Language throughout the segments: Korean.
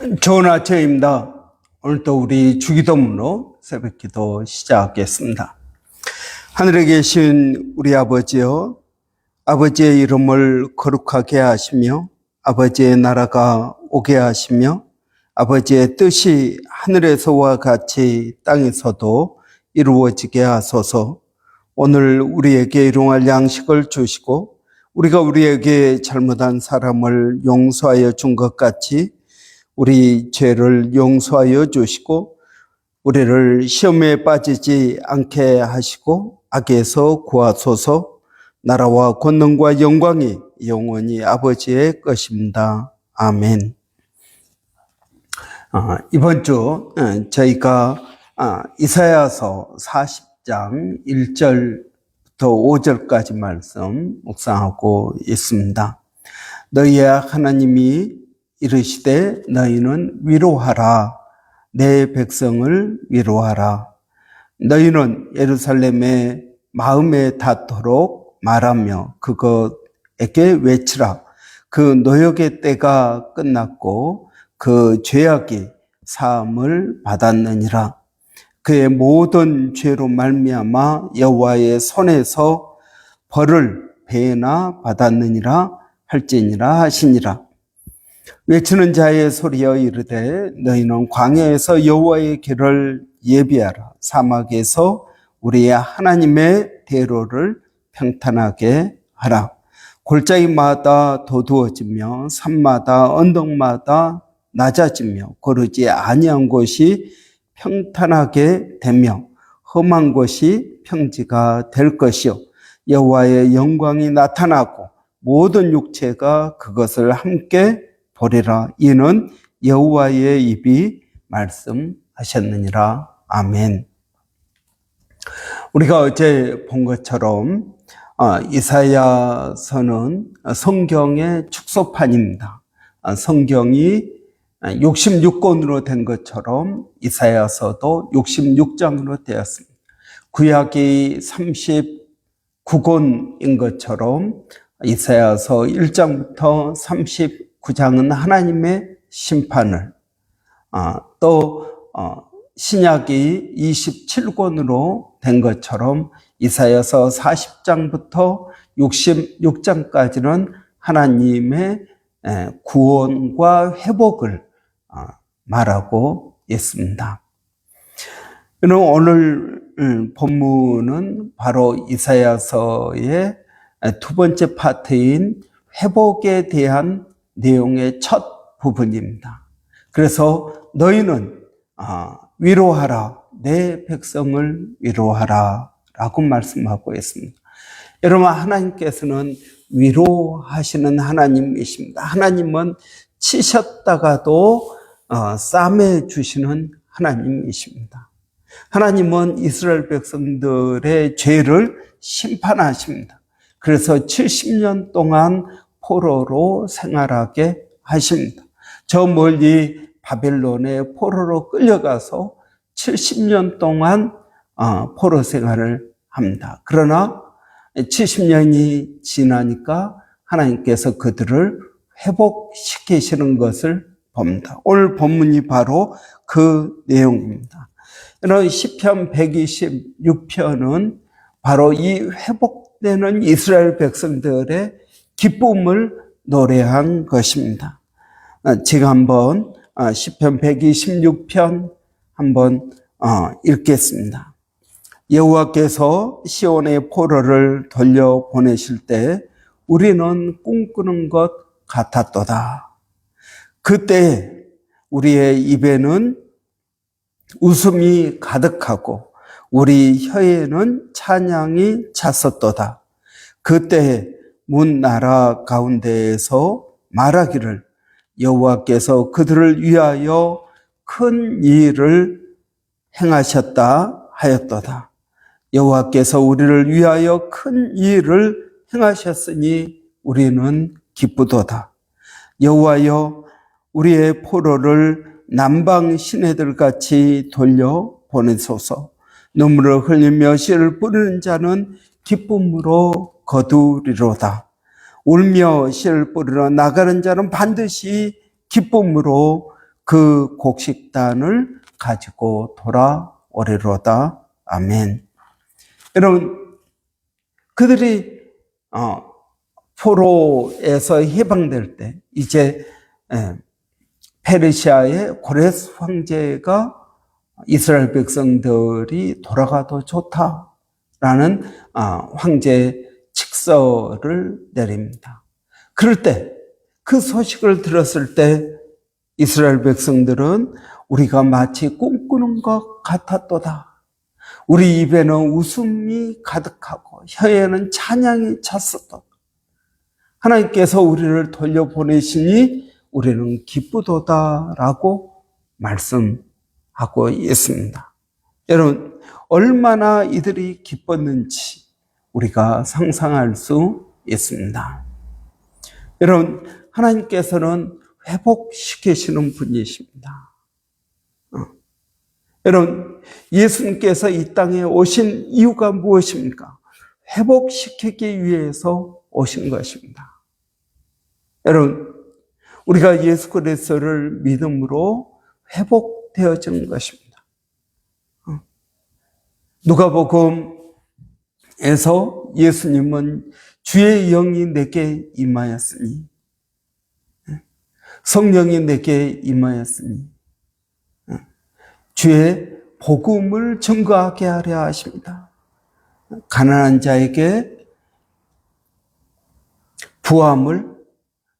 좋은 아침입니다. 오늘도 우리 주기도문으로 새벽기도 시작하겠습니다. 하늘에 계신 우리 아버지여, 아버지의 이름을 거룩하게 하시며 아버지의 나라가 오게 하시며 아버지의 뜻이 하늘에서와 같이 땅에서도 이루어지게 하소서. 오늘 우리에게 일용할 양식을 주시고 우리가 우리에게 잘못한 사람을 용서하여 준 것 같이 우리 죄를 용서하여 주시고 우리를 시험에 빠지지 않게 하시고 악에서 구하소서. 나라와 권능과 영광이 영원히 아버지의 것입니다. 아멘. 이번 주 저희가 이사야서 40장 1절부터 5절까지 말씀 묵상하고 있습니다. 너희의 하나님이 이르시되 너희는 위로하라. 내 백성을 위로하라. 너희는 예루살렘의 마음에 닿도록 말하며 그것에게 외치라. 그 노역의 때가 끝났고 그 죄악이 사함을 받았느니라. 그의 모든 죄로 말미암아 여호와의 손에서 벌을 배나 받았느니라 할지니라 하시니라. 외치는 자의 소리여 이르되 너희는 광야에서 여호와의 길을 예비하라. 사막에서 우리의 하나님의 대로를 평탄하게 하라. 골짜기마다 도두어지며 산마다 언덕마다 낮아지며 거르지 아니한 곳이 평탄하게 되며 험한 곳이 평지가 될 것이요 여호와의 영광이 나타나고 모든 육체가 그것을 함께 보리라. 이는 여호와의 입이 말씀하셨느니라. 아멘. 우리가 어제 본 것처럼 이사야서는 성경의 축소판입니다. 성경이 66권으로 된 것처럼 이사야서도 66장으로 되었습니다. 구약이 39권인 것처럼 이사야서 1장부터 39장은 하나님의 심판을, 또 신약이 27권으로 된 것처럼 이사야서 40장부터 66장까지는 하나님의 구원과 회복을 말하고 있습니다. 오늘 본문은 바로 이사야서의 두 번째 파트인 회복에 대한 내용의 첫 부분입니다. 그래서 너희는 위로하라. 내 백성을 위로하라 라고 말씀하고 있습니다. 여러분, 하나님께서는 위로하시는 하나님이십니다. 하나님은 치셨다가도 싸매 주시는 하나님이십니다. 하나님은 이스라엘 백성들의 죄를 심판하십니다. 그래서 70년 동안 포로로 생활하게 하십니다. 저 멀리 바벨론의 포로로 끌려가서 70년 동안 포로 생활을 합니다. 그러나 70년이 지나니까 하나님께서 그들을 회복시키시는 것을 봅니다. 오늘 본문이 바로 그 내용입니다. 이런 시편 126편은 바로 이 회복되는 이스라엘 백성들의 기쁨을 노래한 것입니다. 제가 한번 시편 126편 한번 읽겠습니다. 여호와께서 시온의 포로를 돌려보내실 때 우리는 꿈꾸는 것 같았도다. 그때 우리의 입에는 웃음이 가득하고 우리 혀에는 찬양이 찼었도다. 그때 문 나라 가운데에서 말하기를 여호와께서 그들을 위하여 큰 일을 행하셨다 하였도다. 여호와께서 우리를 위하여 큰 일을 행하셨으니 우리는 기쁘도다. 여호와여 우리의 포로를 남방 시내들같이 돌려 보내소서. 눈물을 흘리며 씨를 뿌리는 자는 기쁨으로 거두리로다. 울며 씨를 뿌리러 나가는 자는 반드시 기쁨으로 그 곡식단을 가지고 돌아오리로다. 아멘. 여러분, 그들이 포로에서 해방될 때 이제 페르시아의 고레스 황제가 이스라엘 백성들이 돌아가도 좋다라는 황제 칙서를 내립니다. 그럴 때 그 소식을 들었을 때 이스라엘 백성들은 우리가 마치 꿈꾸는 것 같았도다. 우리 입에는 웃음이 가득하고 혀에는 찬양이 찼었도다. 하나님께서 우리를 돌려보내시니 우리는 기쁘도다라고 말씀하고 있습니다. 여러분, 얼마나 이들이 기뻤는지 우리가 상상할 수 있습니다. 여러분, 하나님께서는 회복시키시는 분이십니다. 여러분, 예수님께서 이 땅에 오신 이유가 무엇입니까? 회복시키기 위해서 오신 것입니다. 여러분, 우리가 예수 그리스도를 믿음으로 회복되어지는 것입니다. 누가복음에서 예수님은 주의 영이 내게 임하였으니, 성령이 내게 임하였으니 주의 복음을 증거하게 하려 하십니다. 가난한 자에게 부함을,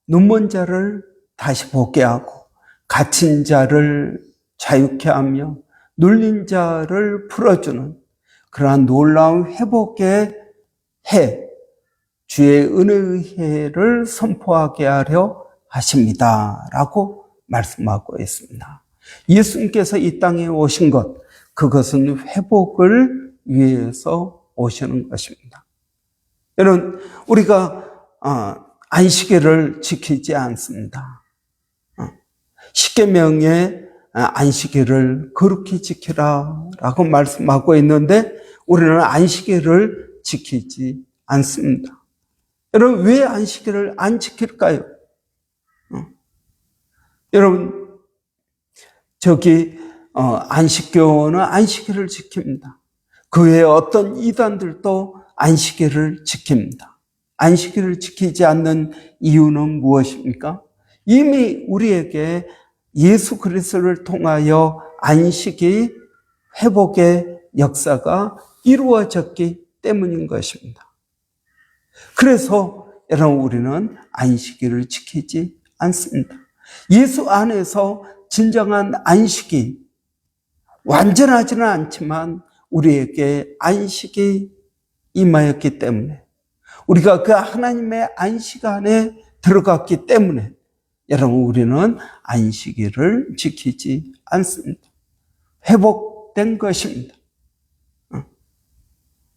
눈먼 자를 다시 보게 하고, 갇힌 자를 자유케 하며 눌린 자를 풀어주는 그러한 놀라운 회복의 해, 주의 은혜의 해를 선포하게 하려 하십니다 라고 말씀하고 있습니다. 예수님께서 이 땅에 오신 것, 그것은 회복을 위해서 오시는 것입니다. 여러분, 우리가 안식일을 지키지 않습니다. 십계명의 안식일을 거룩히 지키라 라고 말씀하고 있는데 우리는 안식일을 지키지 않습니다. 여러분, 왜 안식일을 안 지킬까요? 여러분, 안식교는 안식일을 지킵니다. 그 외에 어떤 이단들도 안식일을 지킵니다. 안식일을 지키지 않는 이유는 무엇입니까? 이미 우리에게 예수 그리스도를 통하여 안식이 회복의 역사가 이루어졌기 때문인 것입니다. 그래서 여러분, 우리는 안식일을 지키지 않습니다. 예수 안에서 진정한 안식이 완전하지는 않지만 우리에게 안식이 임하였기 때문에, 우리가 그 하나님의 안식 안에 들어갔기 때문에 여러분, 우리는 안식일을 지키지 않습니다. 회복된 것입니다.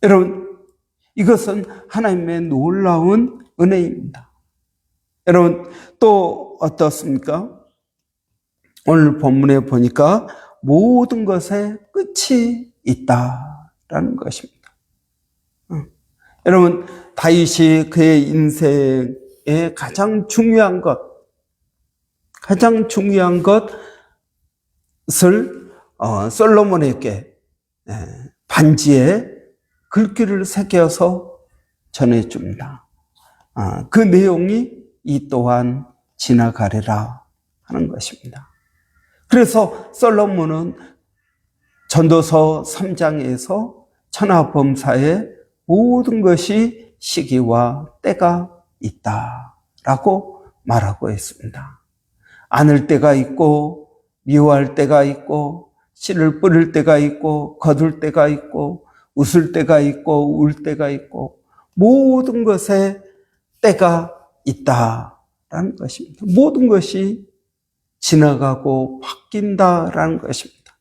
여러분, 이것은 하나님의 놀라운 은혜입니다. 여러분, 또 어떻습니까? 오늘 본문에 보니까 모든 것에 끝이 있다라는 것입니다. 여러분, 다윗이 그의 인생의 가장 중요한 것을 솔로몬에게 반지에 글귀를 새겨서 전해줍니다. 그 내용이 이 또한 지나가리라 하는 것입니다. 그래서 솔로몬은 전도서 3장에서 천하범사에 모든 것이 시기와 때가 있다라고 말하고 있습니다. 안을 때가 있고 미워할 때가 있고 씨를 뿌릴 때가 있고 거둘 때가 있고 웃을 때가 있고 울 때가 있고 모든 것에 때가 있다라는 것입니다. 모든 것이 지나가고 바뀐다라는 것입니다.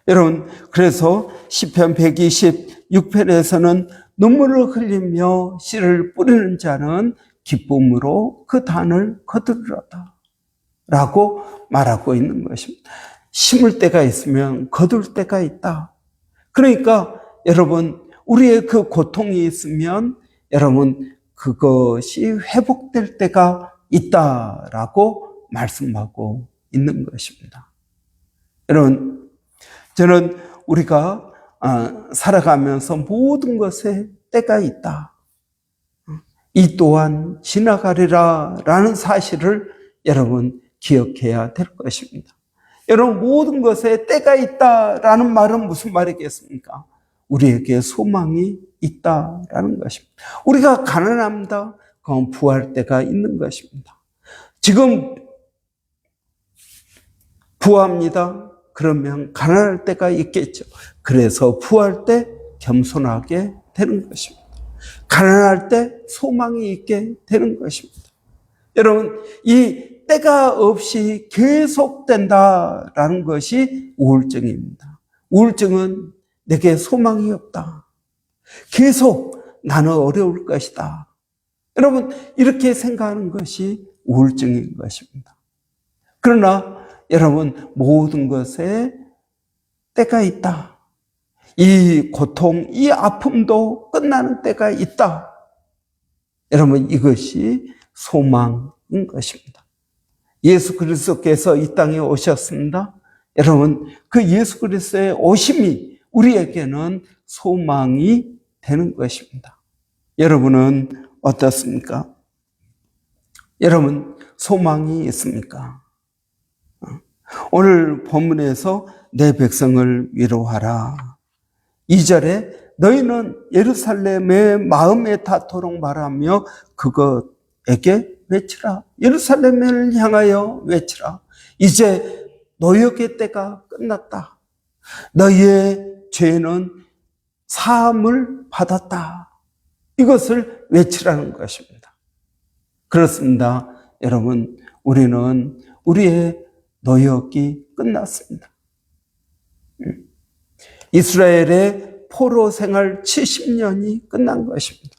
여러분, 그래서 시편 126편에서는 눈물을 흘리며 씨를 뿌리는 자는 기쁨으로 그 단을 거두리로다 라고 말하고 있는 것입니다. 심을 때가 있으면 거둘 때가 있다. 그러니까 여러분, 우리의 그 고통이 있으면 여러분, 그것이 회복될 때가 있다라고 말씀하고 있는 것입니다. 여러분, 저는 우리가 살아가면서 모든 것에 때가 있다. 이 또한 지나가리라 라는 사실을 여러분 기억해야 될 것입니다. 여러분, 모든 것에 때가 있다라는 말은 무슨 말이겠습니까? 우리에게 소망이 있다라는 것입니다. 우리가 가난합니다. 그건 부할 때가 있는 것입니다. 지금 부합니다. 그러면 가난할 때가 있겠죠. 그래서 부할 때 겸손하게 되는 것입니다. 가난할 때 소망이 있게 되는 것입니다. 여러분, 이 때가 없이 계속된다라는 것이 우울증입니다. 우울증은 내게 소망이 없다. 계속 나는 어려울 것이다. 여러분, 이렇게 생각하는 것이 우울증인 것입니다. 그러나 여러분, 모든 것에 때가 있다. 이 고통, 이 아픔도 끝나는 때가 있다. 여러분, 이것이 소망인 것입니다. 예수 그리스도께서 이 땅에 오셨습니다. 여러분, 그 예수 그리스도의 오심이 우리에게는 소망이 되는 것입니다. 여러분은 어떻습니까? 여러분, 소망이 있습니까? 오늘 본문에서 내 백성을 위로하라. 2절에 너희는 예루살렘의 마음에 닿도록 말하며 그것에게 외치라. 예루살렘을 향하여 외치라. 이제 노역의 때가 끝났다. 너희의 죄는 사함을 받았다. 이것을 외치라는 것입니다. 그렇습니다. 여러분, 우리는 우리의 노역이 끝났습니다. 이스라엘의 포로 생활 70년이 끝난 것입니다.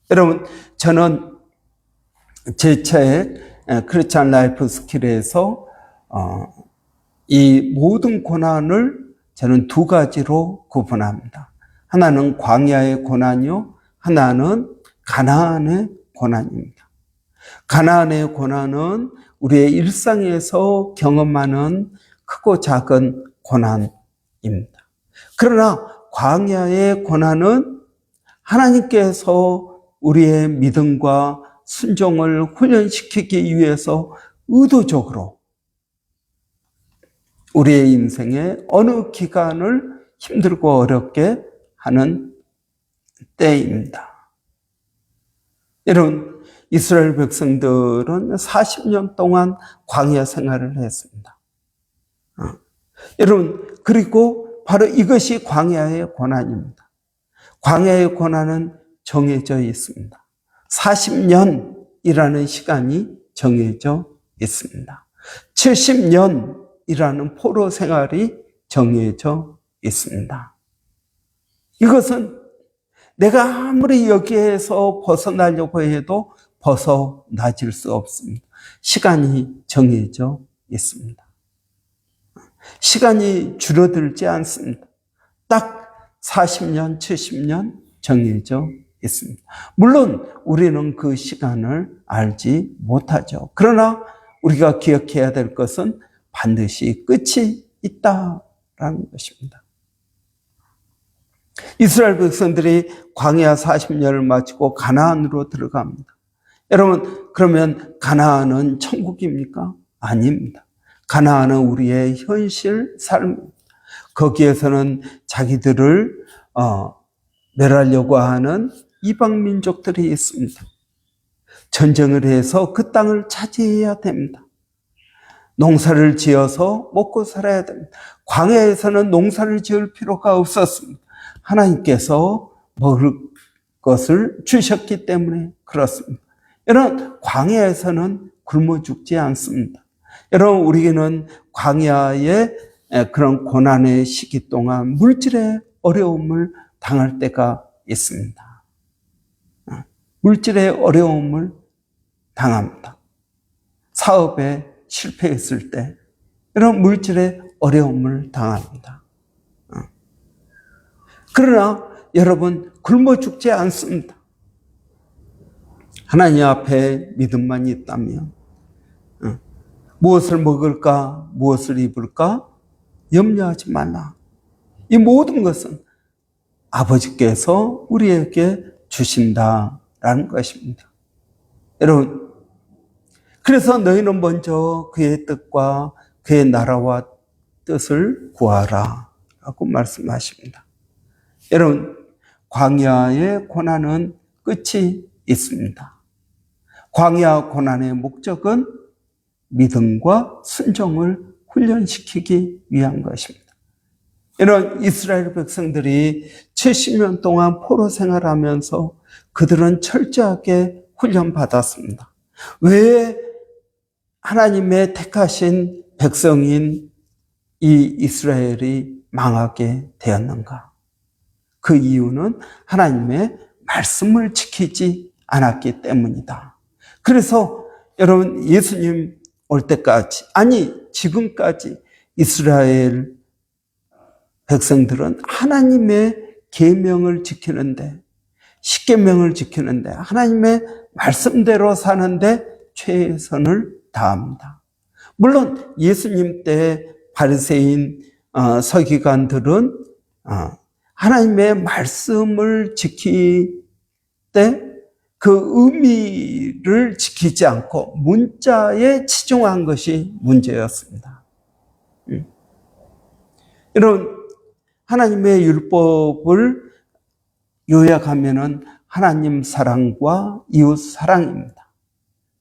여러분, 저는 제 책 크리스찬 라이프 스킬에서 이 모든 고난을 저는 두 가지로 구분합니다. 하나는 광야의 고난이요, 하나는 가나안의 고난입니다. 가나안의 고난은 우리의 일상에서 경험하는 크고 작은 고난입니다. 그러나 광야의 고난은 하나님께서 우리의 믿음과 순종을 훈련시키기 위해서 의도적으로 우리의 인생의 어느 기간을 힘들고 어렵게 하는 때입니다. 여러분, 이스라엘 백성들은 40년 동안 광야 생활을 했습니다. 여러분, 그리고 바로 이것이 광야의 고난입니다. 광야의 고난은 정해져 있습니다. 40년이라는 시간이 정해져 있습니다. 70년이라는 포로 생활이 정해져 있습니다. 이것은 내가 아무리 여기에서 벗어나려고 해도 벗어나질 수 없습니다. 시간이 정해져 있습니다. 시간이 줄어들지 않습니다. 딱 40년, 70년 정해져 있습니다. 물론 우리는 그 시간을 알지 못하죠. 그러나 우리가 기억해야 될 것은 반드시 끝이 있다라는 것입니다. 이스라엘 백성들이 광야 40년을 마치고 가나안으로 들어갑니다. 여러분, 그러면 가나안은 천국입니까? 아닙니다. 가나안은 우리의 현실 삶입니다. 거기에서는 자기들을 멸하려고 하는 이방 민족들이 있습니다. 전쟁을 해서 그 땅을 차지해야 됩니다. 농사를 지어서 먹고 살아야 됩니다. 광야에서는 농사를 지을 필요가 없었습니다. 하나님께서 먹을 것을 주셨기 때문에 그렇습니다. 여러분, 광야에서는 굶어 죽지 않습니다. 여러분, 우리는 광야의 그런 고난의 시기 동안 물질의 어려움을 당할 때가 있습니다. 물질의 어려움을 당합니다. 사업에 실패했을 때 이런 물질의 어려움을 당합니다. 그러나 여러분, 굶어 죽지 않습니다. 하나님 앞에 믿음만 있다면 무엇을 먹을까, 무엇을 입을까 염려하지 말라. 이 모든 것은 아버지께서 우리에게 주신다라는 것입니다. 여러분, 그래서 너희는 먼저 그의 뜻과 그의 나라와 뜻을 구하라 라고 말씀하십니다. 여러분, 광야의 고난은 끝이 있습니다. 광야 고난의 목적은 믿음과 순종을 훈련시키기 위한 것입니다. 이런 이스라엘 백성들이 70년 동안 포로 생활하면서 그들은 철저하게 훈련받았습니다. 왜 하나님의 택하신 백성인 이 이스라엘이 망하게 되었는가? 그 이유는 하나님의 말씀을 지키지 않았기 때문이다. 그래서 여러분, 예수님 올 때까지, 아니 지금까지 이스라엘 백성들은 하나님의 계명을 지키는데, 십계명을 지키는데, 하나님의 말씀대로 사는데 최선을 다합니다. 물론 예수님 때 바리새인 서기관들은 하나님의 말씀을 지킬 때 그 의미를 지키지 않고 문자에 치중한 것이 문제였습니다. 여러분, 하나님의 율법을 요약하면은 하나님 사랑과 이웃 사랑입니다.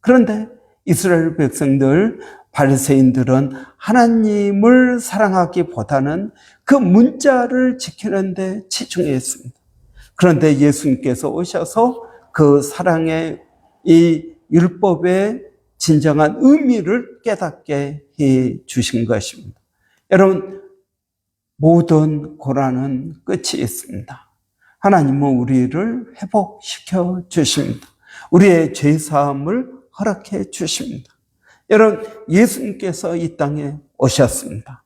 그런데 이스라엘 백성들, 바리새인들은 하나님을 사랑하기보다는 그 문자를 지키는 데 치중했습니다. 그런데 예수님께서 오셔서 그 사랑의 이 율법의 진정한 의미를 깨닫게 해 주신 것입니다. 여러분, 모든 고난은 끝이 있습니다. 하나님은 우리를 회복시켜 주십니다. 우리의 죄사함을 허락해 주십니다. 여러분, 예수님께서 이 땅에 오셨습니다.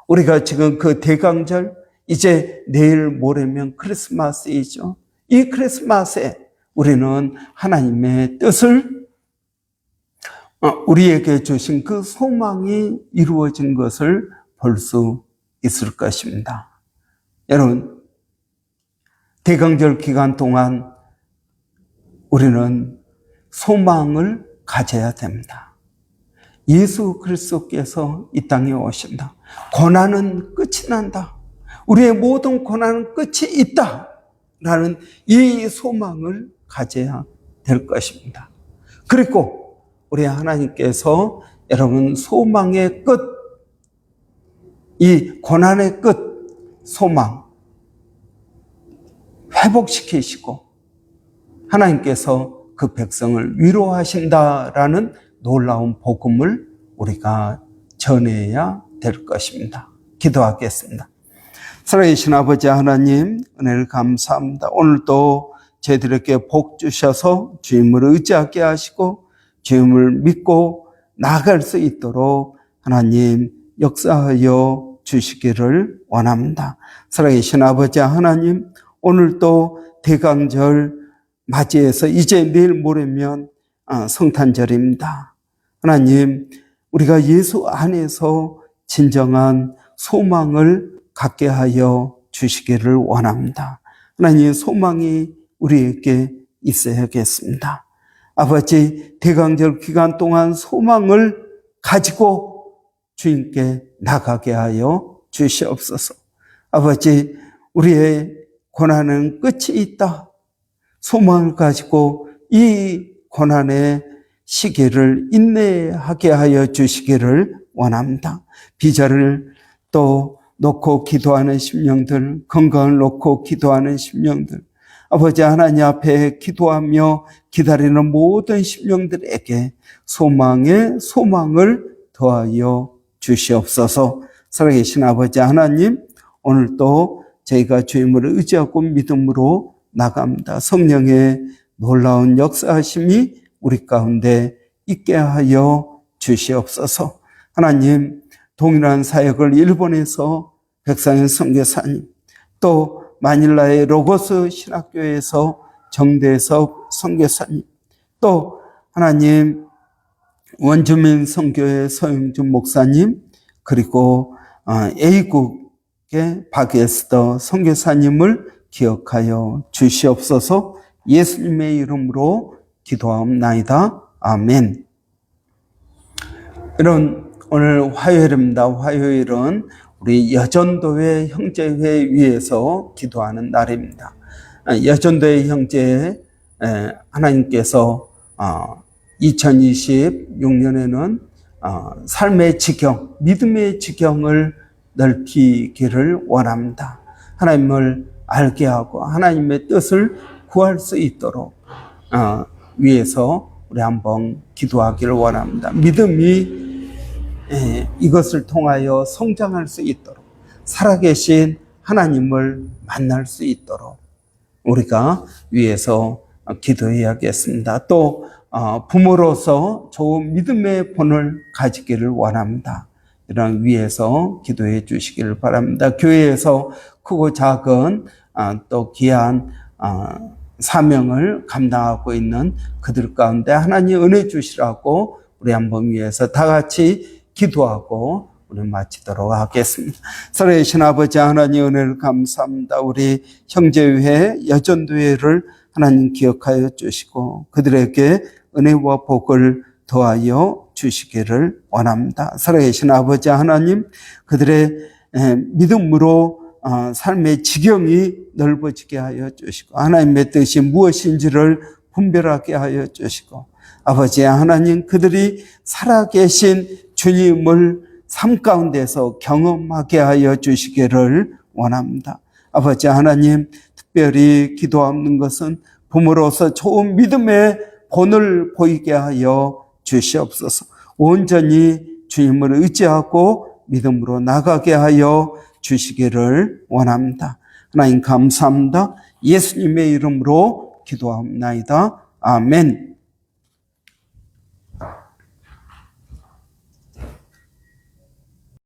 우리가 지금 그 대강절, 이제 내일 모레면 크리스마스이죠. 이 크리스마스에 우리는 하나님의 뜻을, 우리에게 주신 그 소망이 이루어진 것을 볼 수 있을 것입니다. 여러분, 대강절 기간 동안 우리는 소망을 가져야 됩니다. 예수 그리스도께서 이 땅에 오신다. 고난은 끝이 난다. 우리의 모든 고난은 끝이 있다. 라는 이 소망을 가져야 될 것입니다. 그리고 우리 하나님께서 여러분 소망의 끝, 이 고난의 끝, 소망 회복시키시고 하나님께서 그 백성을 위로하신다라는 놀라운 복음을 우리가 전해야 될 것입니다. 기도하겠습니다. 살아계신 아버지 하나님, 은혜를 감사합니다. 오늘도 저희들에게 복 주셔서 주님을 의지하게 하시고 주님을 믿고 나아갈 수 있도록 하나님 역사하여 주시기를 원합니다. 살아계신 아버지 하나님, 오늘도 대강절 맞이해서 이제 내일 모레면 성탄절입니다. 하나님, 우리가 예수 안에서 진정한 소망을 갖게 하여 주시기를 원합니다. 하나님, 소망이 우리에게 있어야겠습니다. 아버지, 대강절 기간 동안 소망을 가지고 주님께 나가게 하여 주시옵소서. 아버지, 우리의 고난은 끝이 있다. 소망을 가지고 이 고난의 시기를 인내하게 하여 주시기를 원합니다. 비자를 또 놓고 기도하는 심령들, 건강을 놓고 기도하는 심령들, 아버지 하나님 앞에 기도하며 기다리는 모든 심령들에게 소망의 소망을 더하여 주시옵소서. 살아계신 아버지 하나님, 오늘도 저희가 주님을 의지하고 믿음으로 나갑니다. 성령의 놀라운 역사하심이 우리 가운데 있게 하여 주시옵소서. 하나님, 동일한 사역을 일본에서 백상현 선교사님, 또 마닐라의 로고스 신학교에서 정대석 선교사님, 또 하나님 원주민 선교회 서영준 목사님, 그리고 A국의 박에스더 선교사님을 기억하여 주시옵소서. 예수님의 이름으로 기도하옵나이다. 아멘. 오늘 화요일입니다. 화요일은 우리 여전도회 형제회 위에서 기도하는 날입니다. 여전도회 형제 하나님께서 2026년에는 삶의 지경, 믿음의 지경을 넓히기를 원합니다. 하나님을 알게 하고 하나님의 뜻을 구할 수 있도록 위해서 우리 한번 기도하기를 원합니다. 믿음이 이것을 통하여 성장할 수 있도록, 살아계신 하나님을 만날 수 있도록 우리가 위해서 기도해야겠습니다. 또 부모로서 좋은 믿음의 본을 가지기를 원합니다. 이런 위해서 기도해 주시기를 바랍니다. 교회에서 크고 작은 또 귀한 사명을 감당하고 있는 그들 가운데 하나님 은혜 주시라고 우리 한번 위해서 다 같이 기도하고 우리 마치도록 하겠습니다. 살아계신 아버지 하나님 은혜를 감사합니다. 우리 형제회, 여전도회를 하나님 기억하여 주시고 그들에게 은혜와 복을 더하여 주시기를 원합니다. 살아계신 아버지 하나님, 그들의 믿음으로 삶의 지경이 넓어지게 하여 주시고 하나님의 뜻이 무엇인지를 분별하게 하여 주시고 아버지 하나님, 그들이 살아계신 주님을 삶 가운데서 경험하게 하여 주시기를 원합니다. 아버지 하나님, 특별히 기도하는 것은 부모로서 좋은 믿음의 본을 보이게 하여 주시옵소서. 온전히 주님을 의지하고 믿음으로 나가게 하여 주시기를 원합니다. 하나님 감사합니다. 예수님의 이름으로 기도합니다. 아멘.